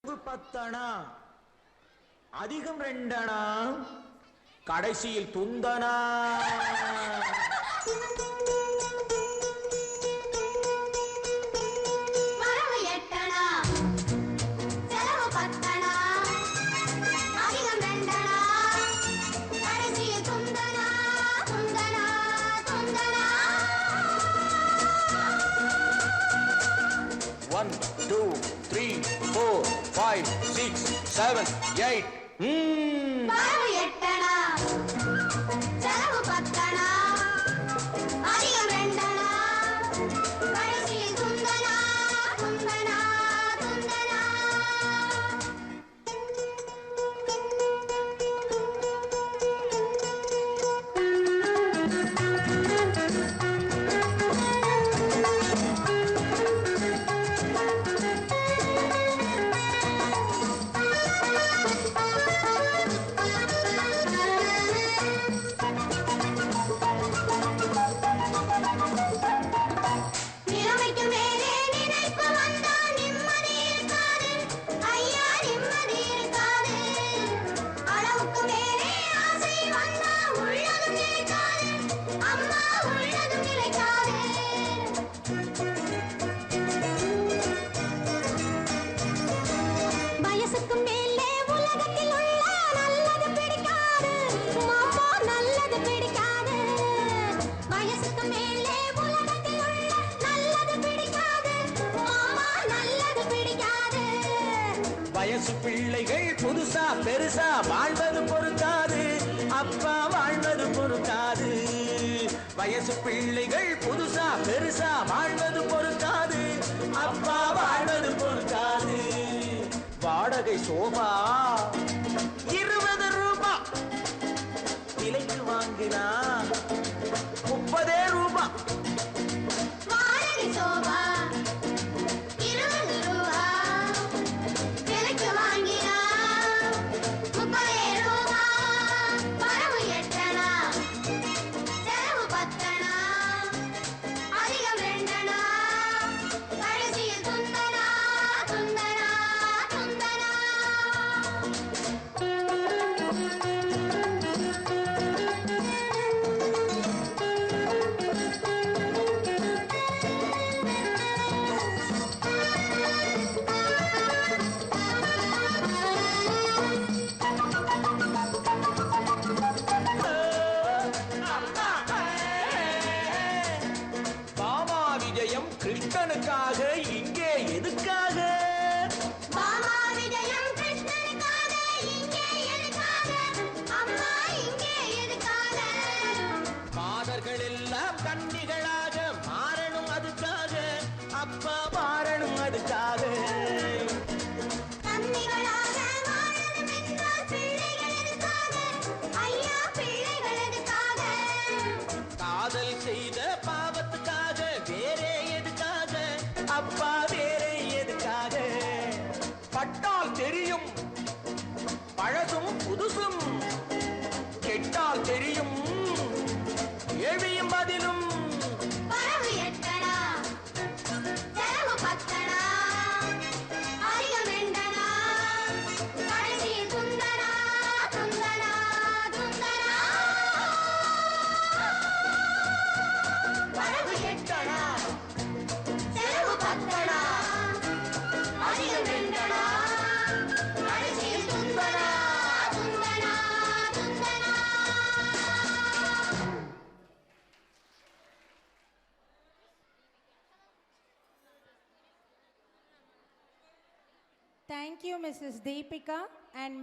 பத்தனா அதிகம் ரெண்டனா கடைசியில் துந்தனா One, two, three, four, five, six, seven, eight. வயசு பிள்ளைகள் புதுசா பெருசா வாழ்வது பொறுக்காது, அப்பா வாழ்வது பொறுக்காது. வயசு பிள்ளைகள் புதுசா பெருசா வாழ்வது பொறுக்காது, அப்பா வாழ்வது பொறுக்காது. வாடகை சோபா 20 ரூபாய், விலைக்கு வாங்கினா 30 ரூபாய். கிருஷ்ணனுக்காக இங்கே எதுக்காக? மாதர்கள் எல்லாம் கன்னிகளாக மாறணும் அதுக்காக, அப்பா மாறணும் அதுக்காக. காதல் செய்த பாவத்துக்காக வேறே எதுக்காக, அப்பா வேறே எதுக்காக? பட்டால் தெரியும் பழசும் புதுசும், கெட்டால் தெரியும் ஏழியும் பதிலும். Thank you, Mrs. Deepika and